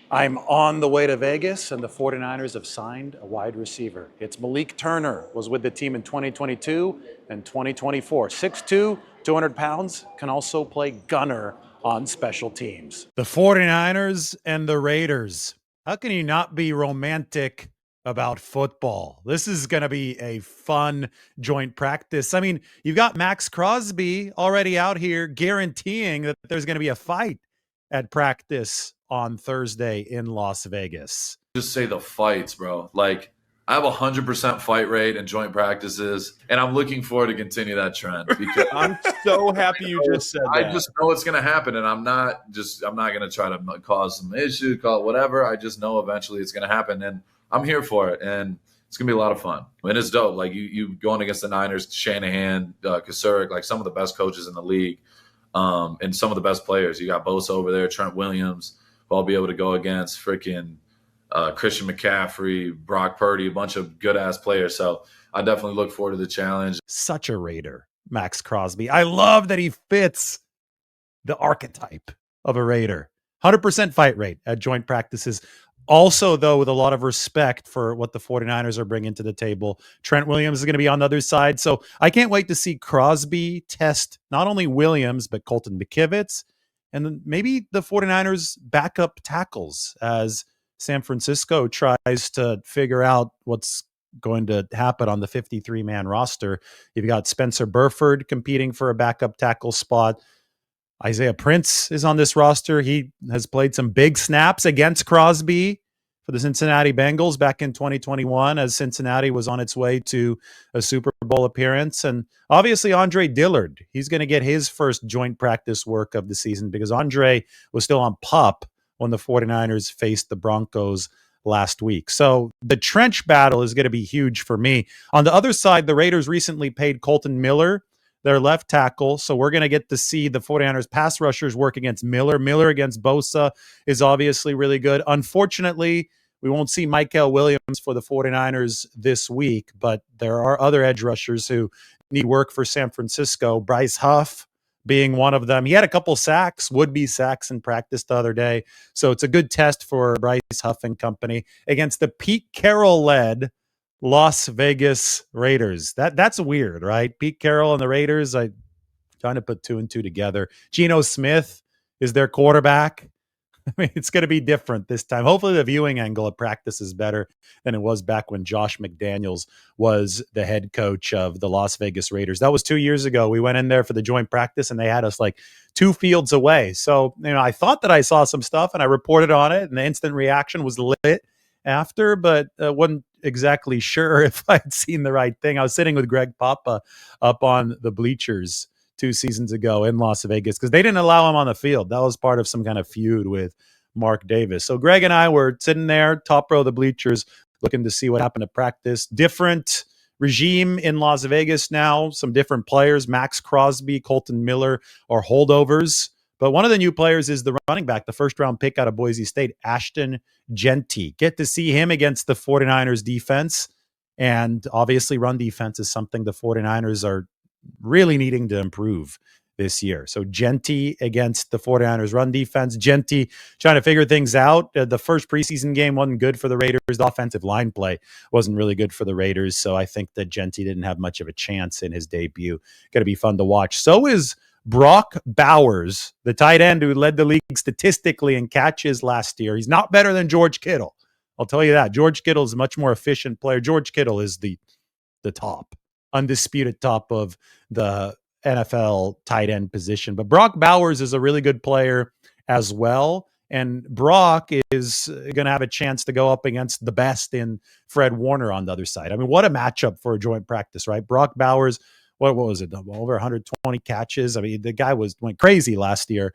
I'm on the way to Vegas, and the 49ers have signed a wide receiver. It's Malik Turner, was with the team in 2022 and 2024. 6'2", 200 pounds, can also play gunner on special teams. The 49ers and the Raiders. How can you not be romantic about football? This is going to be a fun joint practice. I mean, you've got Maxx Crosby already out here guaranteeing that there's going to be a fight at practice on Thursday in Las Vegas. Just say the fights, bro. Like, I have 100% fight rate in joint practices, and I'm looking forward to continue that trend because I'm so happy you just said that. I just know it's going to happen, and I'm not going to try to cause some issue, call it whatever. I just know eventually it's going to happen, and I'm here for it, and it's going to be a lot of fun. And it's dope. Like, you going against the Niners, Shanahan, Kasurik, like some of the best coaches in the league, and some of the best players. You got Bosa over there, Trent Williams, who I'll be able to go against, freaking Christian McCaffrey, Brock Purdy, a bunch of good-ass players. So I definitely look forward to the challenge. Such a Raider, Maxx Crosby. I love that he fits the archetype of a Raider. 100% fight rate at joint practices. Also, though, with a lot of respect for what the 49ers are bringing to the table. Trent Williams is going to be on the other side. So I can't wait to see Crosby test not only Williams, but Colton McKivitz, and then maybe the 49ers backup tackles as San Francisco tries to figure out what's going to happen on the 53-man roster. You've got Spencer Burford competing for a backup tackle spot. Isaiah Prince is on this roster. He has played some big snaps against Crosby for the Cincinnati Bengals back in 2021 as Cincinnati was on its way to a Super Bowl appearance. And obviously Andre Dillard, he's going to get his first joint practice work of the season because Andre was still on PUP when the 49ers faced the Broncos last week. So the trench battle is going to be huge for me. On the other side, the Raiders recently paid Colton Miller their left tackle. So we're going to get to see the 49ers pass rushers work against Miller. Miller against Bosa is obviously really good. Unfortunately, we won't see Michael Williams for the 49ers this week, but there are other edge rushers who need work for San Francisco. Bryce Huff being one of them. He had a couple sacks, would-be sacks in practice the other day. So it's a good test for Bryce Huff and company against the Pete Carroll-led Las Vegas Raiders. That's weird, right? Pete Carroll and the Raiders. I trying to put two and two together. Geno Smith is their quarterback. I mean, it's going to be different this time. Hopefully the viewing angle of practice is better than it was back when Josh McDaniels was the head coach of the Las Vegas Raiders. That was 2 years ago. We went in there for the joint practice and they had us like 2 fields away. So, I thought that I saw some stuff and I reported on it and the instant reaction was lit after, but wasn't exactly sure if I'd seen the right thing. I was sitting with Greg Papa up on the bleachers 2 seasons ago in Las Vegas because they didn't allow him on the field. That was part of some kind of feud with Mark Davis. So Greg and I were sitting there, top row of the bleachers, looking to see what happened at practice. Different regime in Las Vegas now, some different players. Maxx Crosby, Colton Miller are holdovers. But one of the new players is the running back, the first-round pick out of Boise State, Ashton Jeanty. Get to see him against the 49ers defense. And obviously run defense is something the 49ers are really needing to improve this year. So Jeanty against the 49ers run defense. Jeanty trying to figure things out. The first preseason game wasn't good for the Raiders. The offensive line play wasn't really good for the Raiders. So I think that Jeanty didn't have much of a chance in his debut. Going to be fun to watch. So is Brock Bowers, the tight end who led the league statistically in catches last year. He's not better than George Kittle. I'll tell you that. George Kittle is a much more efficient player. George Kittle is the top, undisputed top of the NFL tight end position. But Brock Bowers is a really good player as well. And Brock is going to have a chance to go up against the best in Fred Warner on the other side. I mean, what a matchup for a joint practice, right? Brock Bowers, what was it? Over 120 catches. I mean, the guy went crazy last year.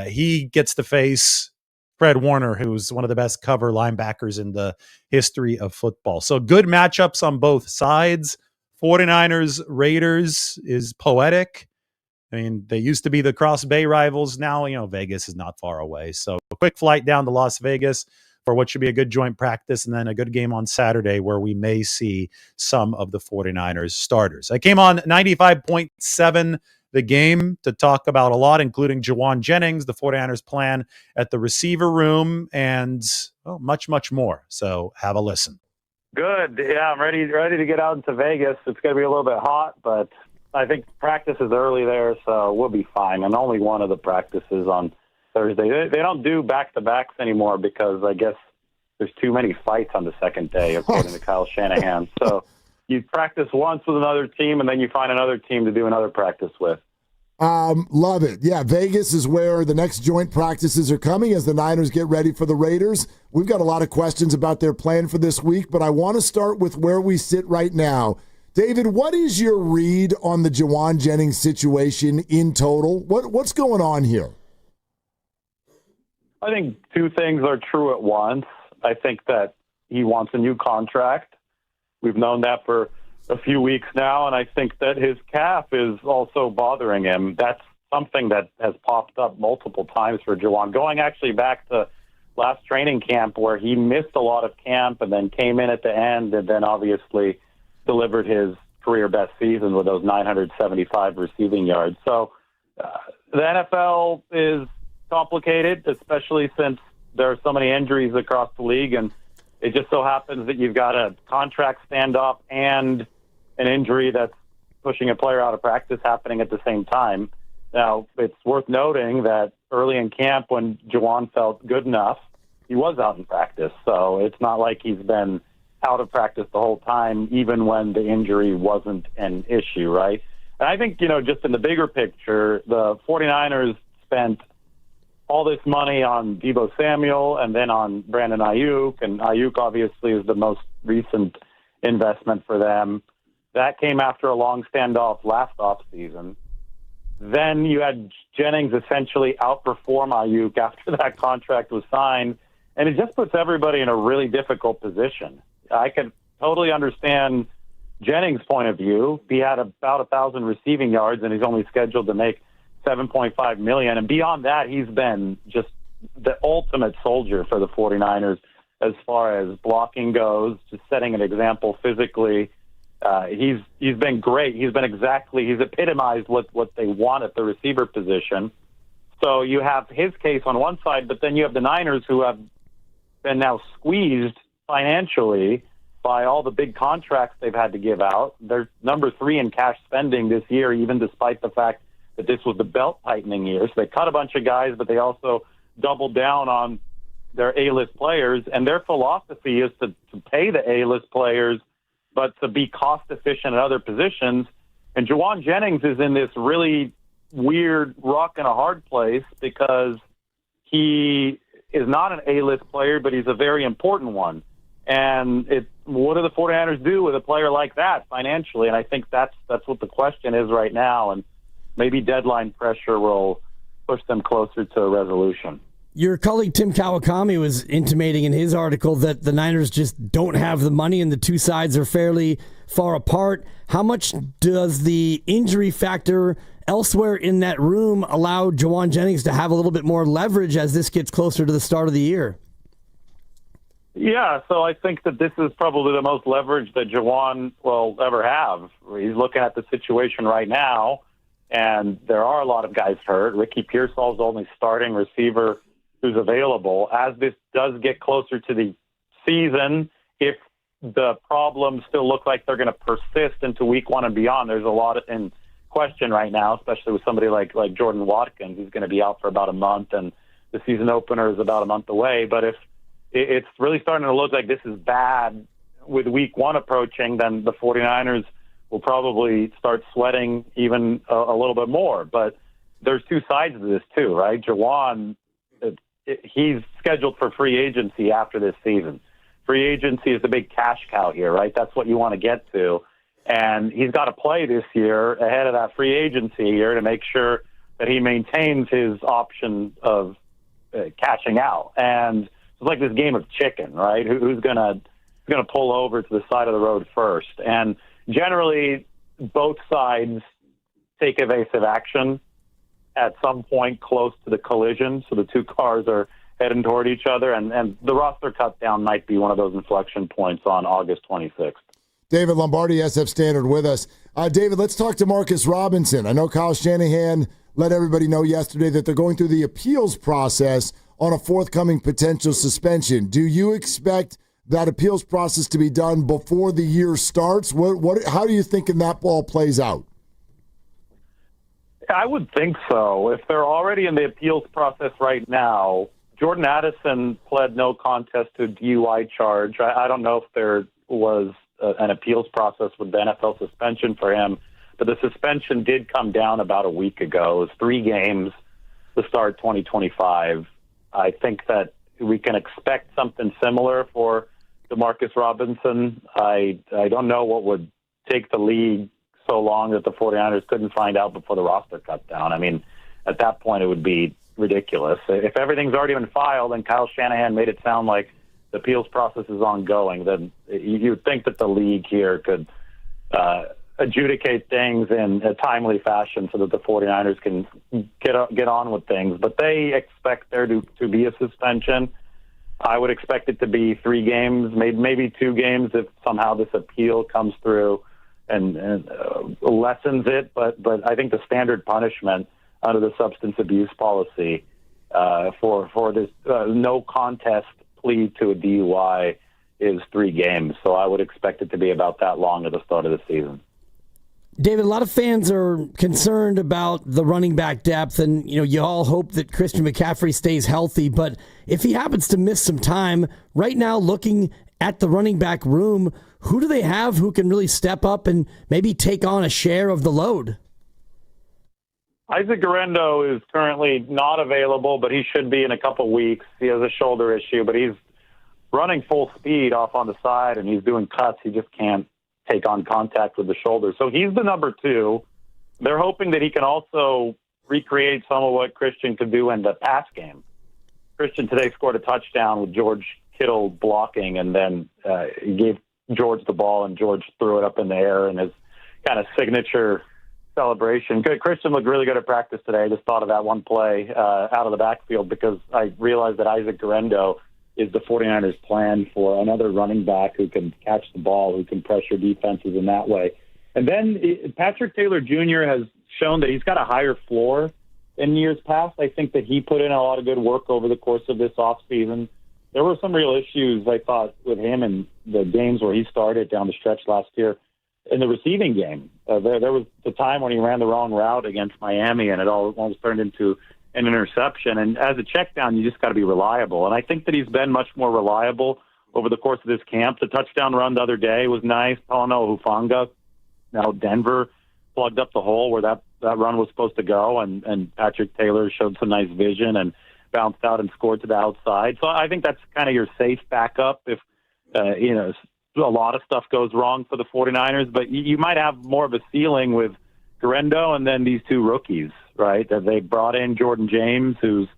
He gets to face Fred Warner, who's one of the best cover linebackers in the history of football. So good matchups on both sides. 49ers Raiders is poetic. I mean, they used to be the Cross Bay rivals. Now, Vegas is not far away. So a quick flight down to Las Vegas for what should be a good joint practice, and then a good game on Saturday where we may see some of the 49ers starters. I came on 95.7 the game to talk about a lot, including Jawan Jennings, the 49ers plan at the receiver room, and much, much more. So have a listen. Good. Yeah, I'm ready to get out into Vegas. It's going to be a little bit hot, but I think practice is early there, so we'll be fine. And only one of the practices on Thursday. They don't do back-to-backs anymore because I guess there's too many fights on the second day, according to Kyle Shanahan. So you practice once with another team, and then you find another team to do another practice with. Love it. Yeah, Vegas is where the next joint practices are coming as the Niners get ready for the Raiders. We've got a lot of questions about their plan for this week, but I want to start with where we sit right now. David, what is your read on the Jawan Jennings situation in total? What's going on here? I think two things are true at once. I think that he wants a new contract. We've known that for a few weeks now, and I think that his calf is also bothering him. That's something that has popped up multiple times for Jawan, going actually back to last training camp where he missed a lot of camp and then came in at the end and then obviously delivered his career best season with those 975 receiving yards. So the NFL is complicated, especially since there are so many injuries across the league, and it just so happens that you've got a contract standoff and an injury that's pushing a player out of practice happening at the same time. Now, it's worth noting that early in camp when Jawan felt good enough, he was out in practice. So it's not like he's been out of practice the whole time, even when the injury wasn't an issue, right? And I think, just in the bigger picture, the 49ers spent all this money on Deebo Samuel and then on Brandon Ayuk, and Ayuk obviously is the most recent investment for them. That came after a long standoff last offseason. Then you had Jennings essentially outperform Ayuk after that contract was signed, and it just puts everybody in a really difficult position. I can totally understand Jennings' point of view. He had about 1,000 receiving yards, and he's only scheduled to make $7.5 million. And beyond that, he's been just the ultimate soldier for the 49ers as far as blocking goes, just setting an example physically. He's been great. He's epitomized what they want at the receiver position. So you have his case on one side, but then you have the Niners who have been now squeezed financially by all the big contracts they've had to give out. They're number 3 in cash spending this year, even despite the fact that this was the belt-tightening year. So they cut a bunch of guys, but they also doubled down on their A-list players. And their philosophy is to pay the A-list players, but to be cost-efficient at other positions. And Jawan Jennings is in this really weird rock and a hard place because he is not an A-list player, but he's a very important one. And what do the 49ers do with a player like that financially? And I think that's what the question is right now. And maybe deadline pressure will push them closer to a resolution. Your colleague Tim Kawakami was intimating in his article that the Niners just don't have the money and the two sides are fairly far apart. How much does the injury factor elsewhere in that room allow Jawan Jennings to have a little bit more leverage as this gets closer to the start of the year? Yeah, so I think that this is probably the most leverage that Jawan will ever have. He's looking at the situation right now, and there are a lot of guys hurt. Ricky Pearsall's the only starting receiver who's available. As this does get closer to the season, if the problems still look like they're going to persist into week 1 and beyond, there's a lot in question right now, especially with somebody like Jordan Watkins, who's going to be out for about a month, and the season opener is about a month away. But if it's really starting to look like this is bad with week 1 approaching, then the 49ers will probably start sweating even a little bit more. But there's two sides to this too, right? Jawan, he's scheduled for free agency after this season. Free agency is the big cash cow here, right? That's what you want to get to. And he's got to play this year ahead of that free agency year to make sure that he maintains his option of cashing out. And it's like this game of chicken, right? Who's gonna pull over to the side of the road first? And generally, both sides take evasive action at some point close to the collision. So the two cars are heading toward each other, and the roster cut down might be one of those inflection points on August 26th. David Lombardi, SF Standard, with us. David, let's talk to Marcus Robinson. I know Kyle Shanahan let everybody know yesterday that they're going through the appeals process on a forthcoming potential suspension. Do you expect that appeals process to be done before the year starts? How do you think that ball plays out? I would think so. If they're already in the appeals process right now, Jordan Addison pled no contest to a DUI charge. I don't know if there was an appeals process with the NFL suspension for him, but the suspension did come down about a week ago. It was 3 games to start 2025. I think that we can expect something similar for DeMarcus Robinson. I don't know what would take the league so long that the 49ers couldn't find out before the roster cut down. I mean, at that point, it would be ridiculous. If everything's already been filed and Kyle Shanahan made it sound like the appeals process is ongoing, then you'd think that the league here could adjudicate things in a timely fashion so that the 49ers can get on with things. But they expect there to be a suspension. I would expect it to be 3 games, maybe 2 games if somehow this appeal comes through and lessens it. But I think the standard punishment under the substance abuse policy for this no contest plea to a DUI is 3 games. So I would expect it to be about that long at the start of the season. David, a lot of fans are concerned about the running back depth, and you all hope that Christian McCaffrey stays healthy. But if he happens to miss some time, right now looking at the running back room, who do they have who can really step up and maybe take on a share of the load? Isaac Guerrero is currently not available, but he should be in a couple weeks. He has a shoulder issue, but he's running full speed off on the side, and he's doing cuts. He just can't take on contact with the shoulder. So he's the number 2. They're hoping that he can also recreate some of what Christian could do in the pass game. Christian today scored a touchdown with George Kittle blocking, and then he gave George the ball, and George threw it up in the air in his kind of signature celebration. Christian looked really good at practice today. I just thought of that one play out of the backfield because I realized that Isaac Guerrero is the 49ers' plan for another running back who can catch the ball, who can pressure defenses in that way. And then Patrick Taylor Jr. has shown that he's got a higher floor in years past. I think that he put in a lot of good work over the course of this offseason. There were some real issues, I thought, with him in the games where he started down the stretch last year. In the receiving game, there was the time when he ran the wrong route against Miami, and it almost turned into an interception. And as a check down, you just got to be reliable. And I think that he's been much more reliable over the course of this camp. The touchdown run the other day was nice. Pauno Hufanga, now Denver, plugged up the hole where that run was supposed to go. And Patrick Taylor showed some nice vision and bounced out and scored to the outside. So I think that's kind of your safe backup if, a lot of stuff goes wrong for the 49ers. But you might have more of a ceiling with Guerrero and then these 2 rookies, right? That they brought in Jordan James, who's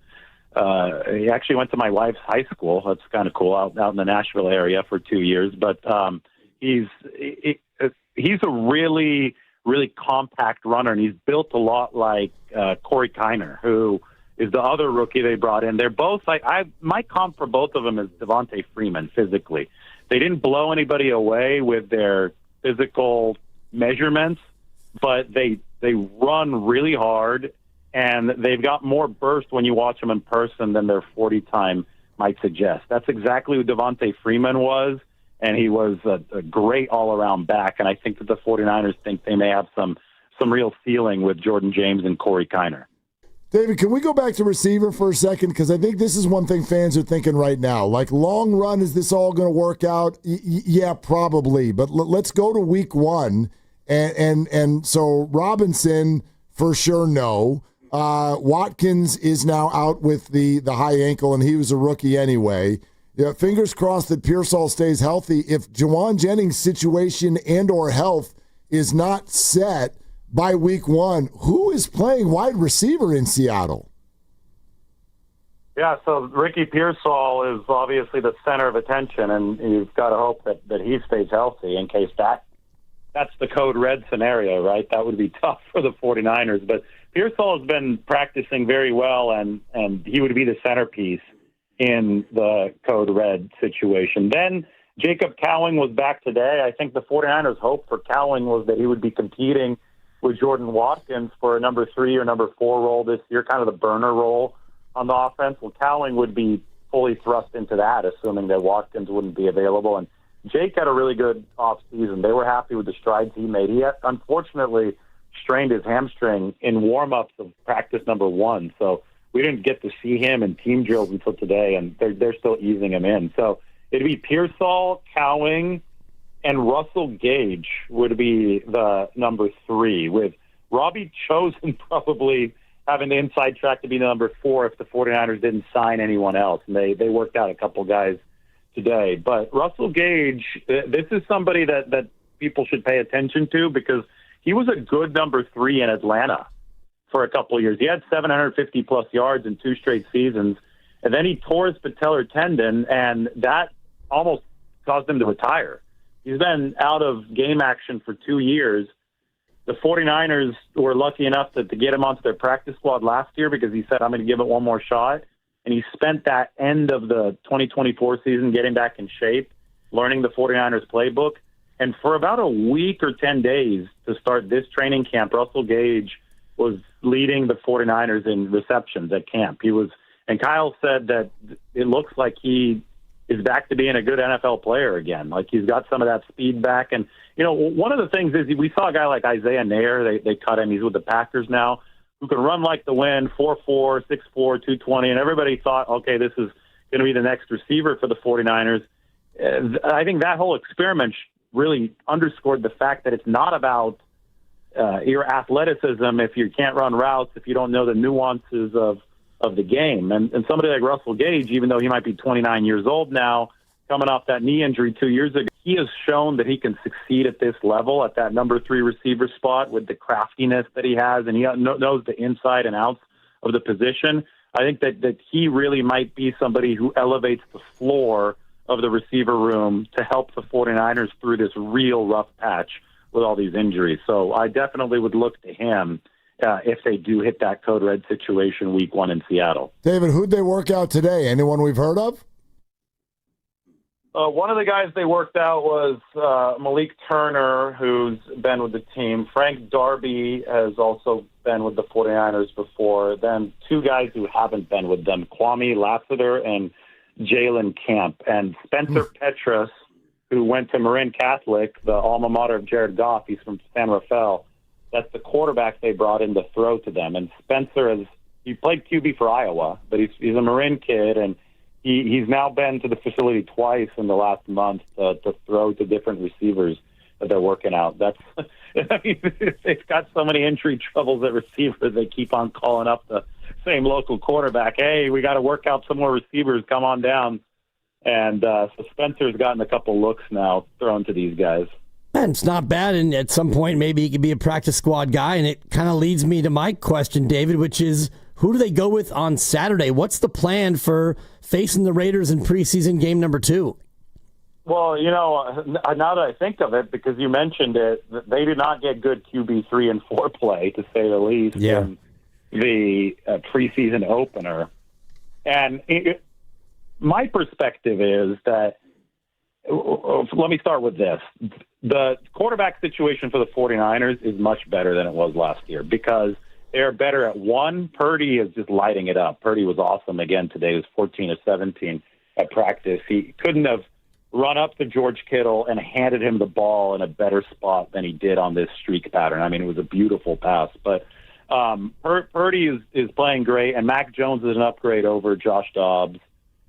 he actually went to my wife's high school. That's kind of cool, out in the Nashville area for 2 years. But he's a really, really compact runner, and he's built a lot like Corey Kiner, who is the other rookie they brought in. They're both my comp for both of them is Devontae Freeman physically. They didn't blow anybody away with their physical measurements, but they run really hard, and they've got more burst when you watch them in person than their 40 time might suggest. That's exactly who Devontae Freeman was, and he was a great all-around back, and I think that the 49ers think they may have some real ceiling with Jordan James and Corey Kiner. David, can we go back to receiver for a second? Because I think this is one thing fans are thinking right now. Like, long run, is this all going to work out? Yeah, probably. But let's go to week 1. And so Robinson, for sure, no. Watkins is now out with the high ankle, and he was a rookie anyway. Yeah, fingers crossed that Pearsall stays healthy. If Jawan Jennings' situation and or health is not set by week 1, who is playing wide receiver in Seattle? Yeah, so Ricky Pearsall is obviously the center of attention, and you've got to hope that he stays healthy in case that's the code red scenario, right? That would be tough for the 49ers. But Pearsall has been practicing very well, and he would be the centerpiece in the code red situation. Then Jacob Cowing was back today. I think the 49ers' hope for Cowing was that he would be competing with Jordan Watkins for a number 3 or number 4 role this year, kind of the burner role on the offense. Well, Cowing would be fully thrust into that, assuming that Watkins wouldn't be available. And Jake had a really good offseason. They were happy with the strides he made. He had, unfortunately, strained his hamstring in warm-ups of practice number 1. So we didn't get to see him in team drills until today, and they're still easing him in. So it'd be Pearsall, Cowing, and Russell Gage would be the number 3, with Robbie Chosen probably having the inside track to be the number 4 if the 49ers didn't sign anyone else. And they worked out a couple guys today. But Russell Gage, this is somebody that people should pay attention to because he was a good number 3 in Atlanta for a couple of years. He had 750-plus yards in 2 straight seasons, and then he tore his patellar tendon, and that almost caused him to retire. He's been out of game action for 2 years. The 49ers were lucky enough to get him onto their practice squad last year because he said, I'm going to give it one more shot. And he spent that end of the 2024 season getting back in shape, learning the 49ers playbook. And for about a week or 10 days to start this training camp, Russell Gage was leading the 49ers in receptions at camp. And Kyle said that it looks like he is back to being a good NFL player again. Like he's got some of that speed back. And, one of the things is we saw a guy like Isaiah Nair. They cut him. He's with the Packers now, who can run like the wind, 4'4", 6'4", 220. And everybody thought, okay, this is going to be the next receiver for the 49ers. I think that whole experiment really underscored the fact that it's not about your athleticism if you can't run routes, if you don't know the nuances of the game. And somebody like Russell Gage, even though he might be 29 years old now, coming off that knee injury 2 years ago, he has shown that he can succeed at this level, at that number 3 receiver spot with the craftiness that he has, and he knows the inside and outs of the position. I think that he really might be somebody who elevates the floor of the receiver room to help the 49ers through this real rough patch with all these injuries. So I definitely would look to him if they do hit that code red situation week 1 in Seattle. David, who'd they work out today? Anyone we've heard of? One of the guys they worked out was Malik Turner, who's been with the team. Frank Darby has also been with the 49ers before. Then 2 guys who haven't been with them, Kwame Lassiter and Jalen Camp. And Spencer Petras, who went to Marin Catholic, the alma mater of Jared Goff. He's from San Rafael. That's the quarterback they brought in to throw to them. And Spencer he played QB for Iowa, but he's a Marin kid, and he's now been to the facility twice in the last month to throw to different receivers that they're working out. They've got so many injury troubles at receiver, they keep on calling up the same local quarterback. Hey, we got to work out some more receivers. Come on down. And so Spencer's gotten a couple looks now thrown to these guys. And it's not bad, and at some point maybe he could be a practice squad guy, and it kind of leads me to my question, David, which is, who do they go with on Saturday? What's the plan for facing the Raiders in preseason game number 2? Well, now that I think of it, because you mentioned it, they did not get good QB 3 and 4 play, to say the least, in the preseason opener. And my perspective is that, let me start with this. The quarterback situation for the 49ers is much better than it was last year because they're better at one. Purdy is just lighting it up. Purdy was awesome again today. He was 14 of 17 at practice. He couldn't have run up to George Kittle and handed him the ball in a better spot than he did on this streak pattern. I mean, it was a beautiful pass. But Purdy is playing great, and Mac Jones is an upgrade over Josh Dobbs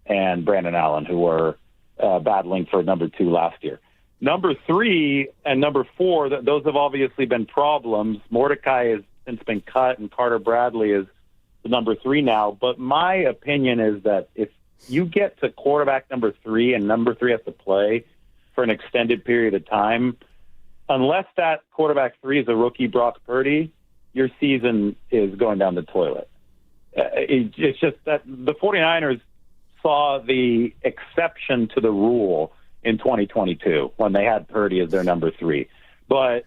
and Brandon Allen, who were battling for number 2 last year. Number 3 and number 4, those have obviously been problems. Mordecai has since been cut, and Carter Bradley is the number 3 now. But my opinion is that if you get to quarterback number 3 and number 3 has to play for an extended period of time, unless that quarterback 3 is a rookie Brock Purdy, your season is going down the toilet. It's just that the 49ers saw the exception to the rule in 2022 when they had Purdy as their number 3. But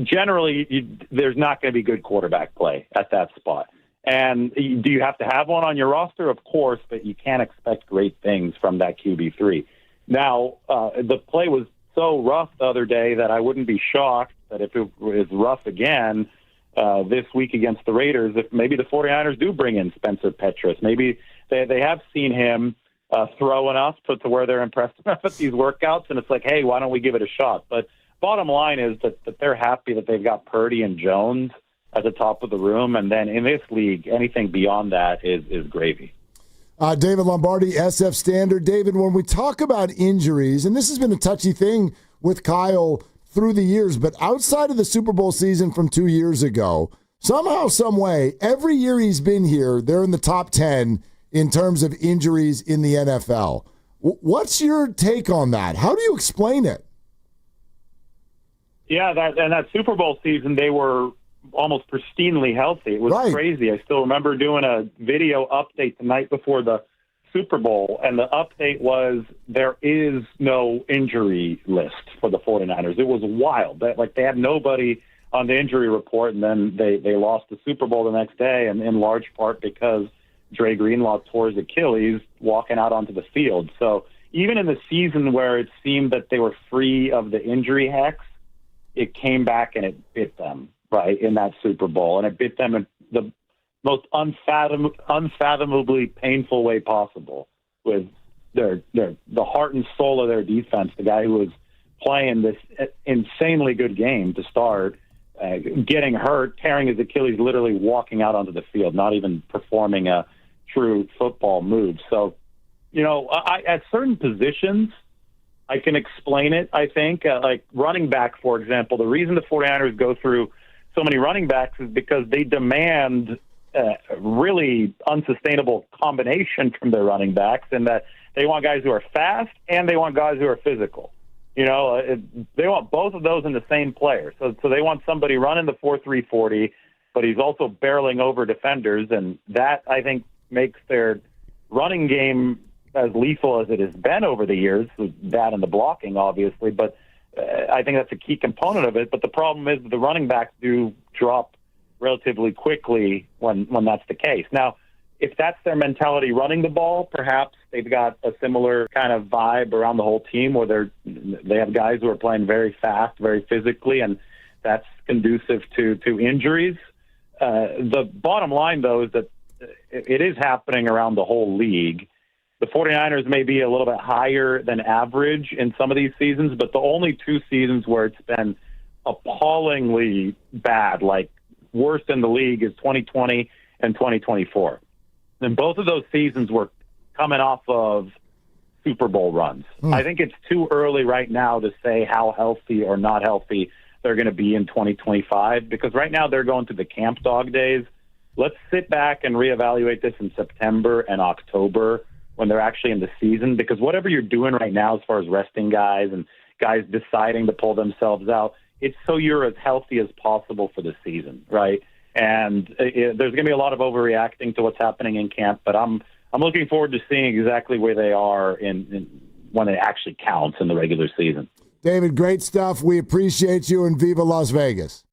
generally, there's not going to be good quarterback play at that spot. And do you have to have one on your roster? Of course, but you can't expect great things from that QB3. Now, the play was so rough the other day that I wouldn't be shocked that if it was rough again this week against the Raiders, if maybe the 49ers do bring in Spencer Petras. Maybe they have seen him throw enough to where they're impressed enough at these workouts, and it's like, hey, why don't we give it a shot? But bottom line is that they're happy that they've got Purdy and Jones at the top of the room, and then in this league, anything beyond that is gravy. David Lombardi, SF Standard. David, when we talk about injuries, and this has been a touchy thing with Kyle through the years, but outside of the Super Bowl season from 2 years ago, somehow, some way, every year he's been here, they're in the top 10 in terms of injuries in the NFL. What's your take on that? How do you explain it? Yeah, that Super Bowl season, they were almost pristinely healthy. It was crazy. I still remember doing a video update the night before the Super Bowl, and the update was there is no injury list for the 49ers. It was wild. They had nobody on the injury report, and then they lost the Super Bowl the next day, and in large part because Dre Greenlaw tore his Achilles walking out onto the field. So even in the season where it seemed that they were free of the injury hex, it came back and it bit them, right, in that Super Bowl. And it bit them in the most unfathomably painful way possible with the heart and soul of their defense, the guy who was playing this insanely good game to start, getting hurt, tearing his Achilles, literally walking out onto the field, not even performing a true football move. So, at certain positions, I can explain it, I think. Like running back, for example, the reason the 49ers go through so many running backs is because they demand really unsustainable combination from their running backs, and that they want guys who are fast and they want guys who are physical. They want both of those in the same player. So they want somebody running the 4.3 40, but he's also barreling over defenders, and that, I think, makes their running game as lethal as it has been over the years, that and the blocking, obviously, but I think that's a key component of it. But the problem is the running backs do drop relatively quickly when that's the case. Now, if that's their mentality running the ball, perhaps they've got a similar kind of vibe around the whole team where they have guys who are playing very fast, very physically, and that's conducive to injuries. The bottom line, though, is that it is happening around the whole league. The 49ers may be a little bit higher than average in some of these seasons, but the only two seasons where it's been appallingly bad, like worst in the league, is 2020 and 2024. And both of those seasons were coming off of Super Bowl runs. I think it's too early right now to say how healthy or not healthy they're going to be in 2025, because right now they're going through the camp dog days. Let's sit back and reevaluate this in September and October when they're actually in the season, because whatever you're doing right now as far as resting guys and guys deciding to pull themselves out, it's so you're as healthy as possible for the season, right? And there's going to be a lot of overreacting to what's happening in camp, but I'm looking forward to seeing exactly where they are in when it actually counts in the regular season. David, great stuff. We appreciate you, and Viva Las Vegas.